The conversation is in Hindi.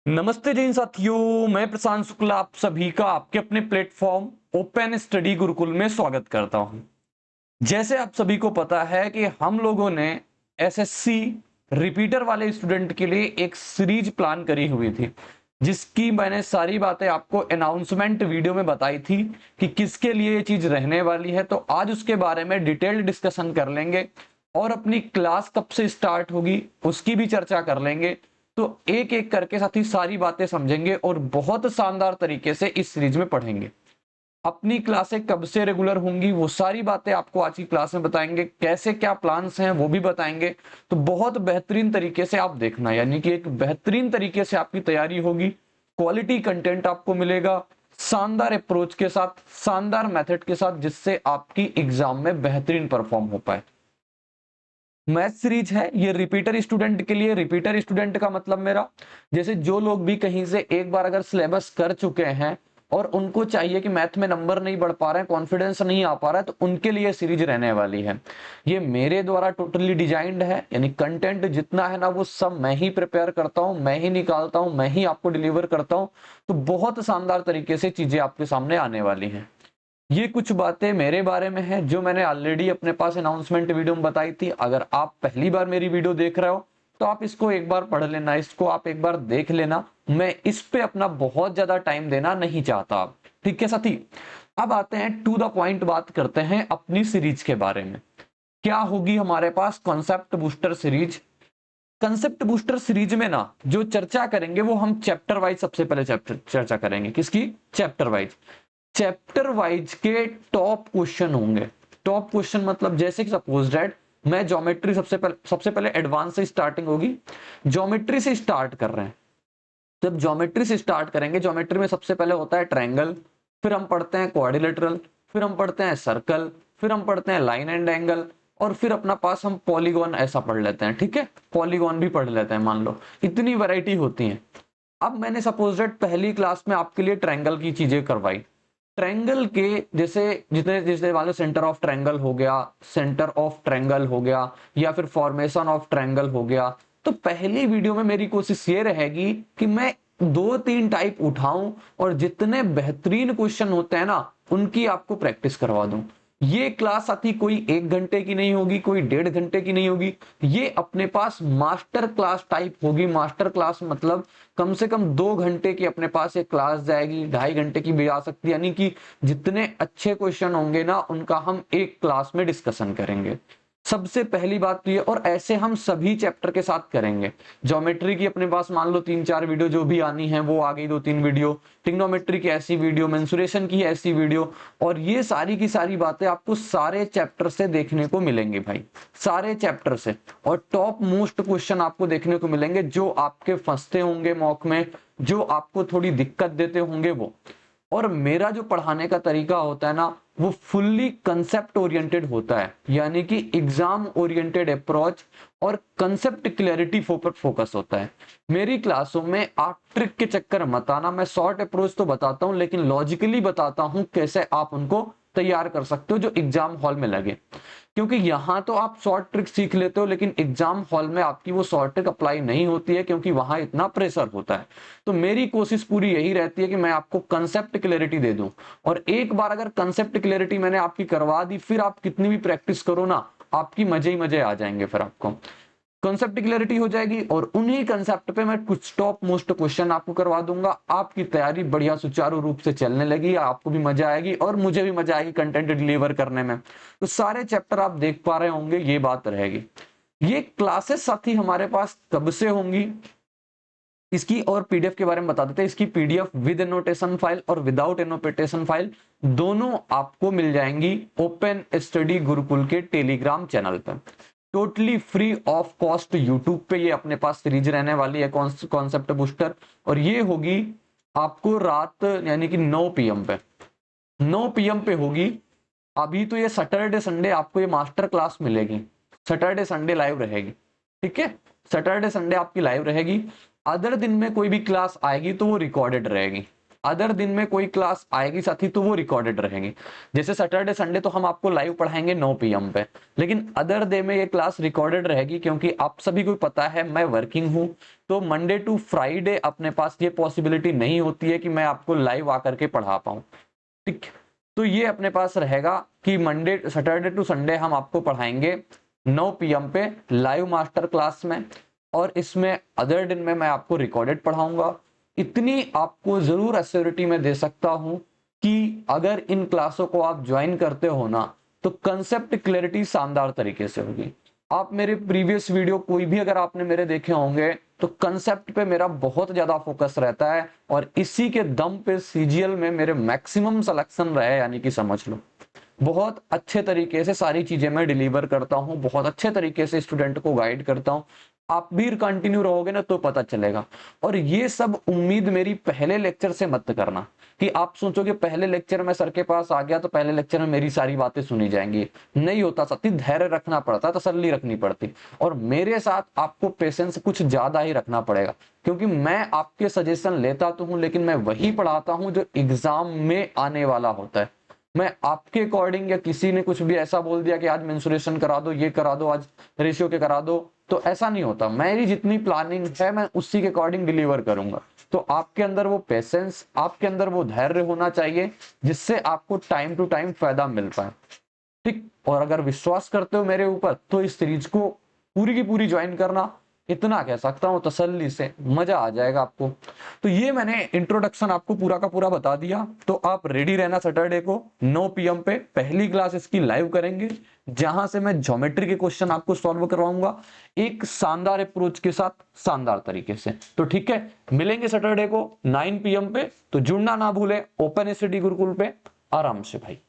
नमस्ते जैन साथियों, मैं प्रशांत शुक्ला आप सभी का आपके अपने प्लेटफॉर्म ओपन स्टडी गुरुकुल में स्वागत करता हूं। जैसे आप सभी को पता है कि हम लोगों ने एसएससी रिपीटर वाले स्टूडेंट के लिए एक सीरीज प्लान करी हुई थी, जिसकी मैंने सारी बातें आपको अनाउंसमेंट वीडियो में बताई थी कि किसके लिए ये चीज रहने वाली है। तो आज उसके बारे में डिटेल्ड डिस्कशन कर लेंगे और अपनी क्लास कब से स्टार्ट होगी उसकी भी चर्चा कर लेंगे। तो एक एक करके साथ ही सारी बातें समझेंगे और बहुत शानदार तरीके से इस सीरीज में पढ़ेंगे। अपनी क्लासें कब से रेगुलर होंगी वो सारी बातें आपको आज की क्लास में बताएंगे, कैसे क्या प्लान्स हैं वो भी बताएंगे। तो बहुत बेहतरीन तरीके से आप देखना, यानी कि एक बेहतरीन तरीके से आपकी तैयारी होगी, क्वालिटी कंटेंट आपको मिलेगा, शानदार अप्रोच के साथ, शानदार मेथड के साथ, जिससे आपकी एग्जाम में बेहतरीन परफॉर्म हो पाए। मैथ सीरीज है ये रिपीटर स्टूडेंट के लिए। रिपीटर स्टूडेंट का मतलब मेरा, जैसे जो लोग भी कहीं से एक बार अगर सिलेबस कर चुके हैं और उनको चाहिए कि मैथ में नंबर नहीं बढ़ पा रहे हैं, कॉन्फिडेंस नहीं आ पा रहा है, तो उनके लिए सीरीज रहने वाली है। ये मेरे द्वारा टोटली डिजाइंड है, यानी कंटेंट जितना है ना वो सब मैं ही प्रिपेयर करता हूं, मैं ही निकालता हूं, मैं ही आपको डिलीवर करता हूं। तो बहुत शानदार तरीके से चीजें आपके सामने आने वाली हैं। ये कुछ बातें मेरे बारे में है जो मैंने ऑलरेडी अपने पास अनाउंसमेंट वीडियो में बताई थी। अगर आप पहली बार मेरी वीडियो देख रहे हो तो आप इसको एक बार पढ़ लेना, इसको आप एक बार देख लेना। मैं इस पे अपना बहुत ज्यादा टाइम देना नहीं चाहता। ठीक है साथी, अब आते हैं टू द पॉइंट, बात करते हैं अपनी सीरीज के बारे में। क्या होगी हमारे पास concept booster series. Concept booster series में ना जो चर्चा करेंगे वो हम चैप्टर वाइज, सबसे पहले चैप्टर चर्चा करेंगे। किसकी? Chapter wise. चैप्टर वाइज के टॉप क्वेश्चन होंगे। टॉप क्वेश्चन मतलब जैसे कि सपोज दैट मैं ज्योमेट्री सबसे पहले एडवांस से स्टार्टिंग होगी, ज्योमेट्री से स्टार्ट कर रहे हैं। जब ज्योमेट्री से स्टार्ट करेंगे, ज्योमेट्री में सबसे पहले होता है ट्रायंगल, फिर हम पढ़ते हैं क्वाड्रिलेटरल, फिर हम पढ़ते हैं सर्कल, फिर हम पढ़ते हैं लाइन एंड एंगल, और फिर अपना पास हम पॉलीगॉन ऐसा पढ़ लेते हैं। ठीक है, पॉलीगॉन भी पढ़ लेते हैं, मान लो इतनी वैरायटी होती है। अब मैंने सपोज दैट पहली क्लास में आपके लिए ट्रायंगल की चीजें करवाई। ट्रायंगल के जैसे जितने जैसे मान लो सेंटर ऑफ ट्रायंगल हो गया, सेंटर ऑफ ट्रायंगल हो गया, या फिर फॉर्मेशन ऑफ ट्रायंगल हो गया। तो पहली वीडियो में मेरी कोशिश ये रहेगी कि मैं दो तीन टाइप उठाऊं और जितने बेहतरीन क्वेश्चन होते हैं ना उनकी आपको प्रैक्टिस करवा दूं। ये क्लास साथी कोई 1 घंटे की नहीं होगी, कोई 1.5 घंटे की नहीं होगी। ये अपने पास मास्टर क्लास टाइप होगी। मास्टर क्लास मतलब कम से कम 2 घंटे की अपने पास एक क्लास जाएगी, 2.5 घंटे की भी आ सकती है। यानी कि जितने अच्छे क्वेश्चन होंगे ना उनका हम एक क्लास में डिस्कशन करेंगे। सबसे पहली बात तो ये, और ऐसे हम सभी चैप्टर के साथ करेंगे। ज्योमेट्री की अपने पास मान लो 3-4 वीडियो जो भी आनी है वो आ गई, 2-3 वीडियो। ट्रिग्नोमेट्री की ऐसी वीडियो, मेंसुरेशन की ऐसी वीडियो, और ये सारी की सारी बातें आपको सारे चैप्टर से देखने को मिलेंगी भाई, सारे चैप्टर से। और टॉप मोस्ट क्वेश्चन आपको देखने को मिलेंगे जो आपके फंसते होंगे मॉक में, जो आपको थोड़ी दिक्कत देते होंगे वो। और मेरा जो पढ़ाने का तरीका होता है ना वो फुल्ली कंसेप्ट ओरिएंटेड होता है, यानी कि एग्जाम ओरिएंटेड अप्रोच और कंसेप्ट क्लैरिटी पर फोकस होता है। मेरी क्लासों में आप ट्रिक के चक्कर मत आना। मैं शॉर्ट अप्रोच तो बताता हूं लेकिन लॉजिकली बताता हूं कैसे आप उनको तैयार कर सकते हो जो एग्जाम हॉल में लगे। क्योंकि यहाँ तो आप शॉर्ट ट्रिक सीख लेते हो लेकिन एग्जाम हॉल में आपकी वो शॉर्ट ट्रिक अप्लाई नहीं होती है, क्योंकि वहां इतना प्रेशर होता है। तो मेरी कोशिश पूरी यही रहती है कि मैं आपको कंसेप्ट क्लैरिटी दे दूं। और एक बार अगर कंसेप्ट क्लैरिटी मैंने आपकी करवा दी, फिर आप कितनी भी प्रैक्टिस करो ना, आपकी मजे ही मजे आ जाएंगे। फिर आपको कंसेप्ट क्लैरिटी हो जाएगी और उन्हीं कंसेप्ट पे मैं कुछ टॉप मोस्ट क्वेश्चन आपको करवा दूंगा। आपकी तैयारी बढ़िया सुचारू रूप से चलने लगी, आपको भी मजा आएगी और मुझे भी मजा आएगी कंटेंट डिलीवर करने में। तो सारे चैप्टर आप देख पा रहे होंगे, ये बात रहेगी। ये क्लासेस साथी हमारे पास कब से होंगी इसकी और पीडीएफ के बारे में बता देते हैं। इसकी पीडीएफ विद एनोटेशन फाइल और विदाउट एनोटेशन फाइल दोनों आपको मिल जाएंगी ओपन स्टडी गुरुकुल के टेलीग्राम चैनल पर, totally free of cost. YouTube पे ये अपने पास सीरीज रहने वाली है कॉन्सेप्ट बूस्टर, और ये होगी आपको रात यानी कि 9 PM पे, 9 PM पे होगी। अभी तो ये सैटरडे संडे आपको ये मास्टर क्लास मिलेगी, सैटरडे संडे लाइव रहेगी। ठीक है, सैटरडे संडे आपकी लाइव रहेगी। अदर दिन में कोई भी क्लास आएगी तो वो रिकॉर्डेड रहेगी। अदर दिन में कोई क्लास आएगी साथी तो वो रिकॉर्डेड रहेगी। जैसे सैटरडे संडे तो हम आपको लाइव पढ़ाएंगे 9 PM पे, लेकिन अदर डे में ये क्लास रिकॉर्डेड रहेगी, क्योंकि आप सभी को पता है मैं वर्किंग हूं, तो मंडे टू फ्राइडे अपने पास ये पॉसिबिलिटी नहीं होती है कि मैं आपको लाइव आकर के पढ़ा पाऊं। ठीक, तो ये अपने पास रहेगा कि मंडे सैटरडे टू संडे हम आपको पढ़ाएंगे 9 PM पे लाइव मास्टर क्लास में, और इसमें अदर दिन में मैं आपको रिकॉर्डेड पढ़ाऊंगा। इतनी आपको जरूर एश्योरिटी में दे सकता हूं कि अगर इन क्लासों को आप ज्वाइन करते हो ना, तो कंसेप्ट क्लैरिटी शानदार तरीके से होगी। आप मेरे प्रीवियस वीडियो कोई भी अगर आपने मेरे देखे होंगे तो कंसेप्ट पे मेरा बहुत ज्यादा फोकस रहता है, और इसी के दम पे सीजीएल में मेरे मैक्सिमम सिलेक्शन रहे, यानी कि समझ लो बहुत अच्छे तरीके से सारी चीजें मैं डिलीवर करता हूं, बहुत अच्छे तरीके से स्टूडेंट को गाइड करता हूं। आप भी कंटिन्यू रहोगे ना तो पता चलेगा। और ये सब उम्मीद मेरी पहले लेक्चर से मत करना कि आप सोचोगे पहले लेक्चर में सर के पास आ गया तो पहले लेक्चर में मेरी सारी बातें सुनी जाएंगी। नहीं होता साथी, धैर्य रखना पड़ता, तसल्ली रखनी पड़ती, और मेरे साथ आपको पेशेंस कुछ ज्यादा ही रखना पड़ेगा, क्योंकि मैं आपके सजेशन लेता तो हूं, लेकिन मैं वही पढ़ाता हूं जो एग्जाम में आने वाला होता है। मैं आपके अकॉर्डिंग, या किसी ने कुछ भी ऐसा बोल दिया कि आज मेंसुरेशन करा दो, ये करा दो, आज रेशियो के करा दो, तो ऐसा नहीं होता। मेरी जितनी प्लानिंग है मैं उसी के अकॉर्डिंग डिलीवर करूंगा। तो आपके अंदर वो पेशेंस, आपके अंदर वो धैर्य होना चाहिए, जिससे आपको टाइम टू टाइम फायदा मिल पाए। ठीक, और अगर विश्वास करते हो मेरे ऊपर तो इस सीरीज को पूरी की पूरी ज्वाइन करना, इतना कह सकता हूं तसल्ली से, मजा आ जाएगा आपको। तो ये मैंने इंट्रोडक्शन आपको पूरा का पूरा बता दिया, तो आप रेडी रहना। सैटरडे को 9 PM पे पहली क्लास इसकी लाइव करेंगे, जहां से मैं ज्योमेट्री के क्वेश्चन आपको सॉल्व करवाऊंगा एक शानदार अप्रोच के साथ, शानदार तरीके से। तो ठीक है, मिलेंगे सैटरडे को 9 PM पे, तो जुड़ना ना भूले ओपन स्टडी गुरुकुल पे आराम से भाई।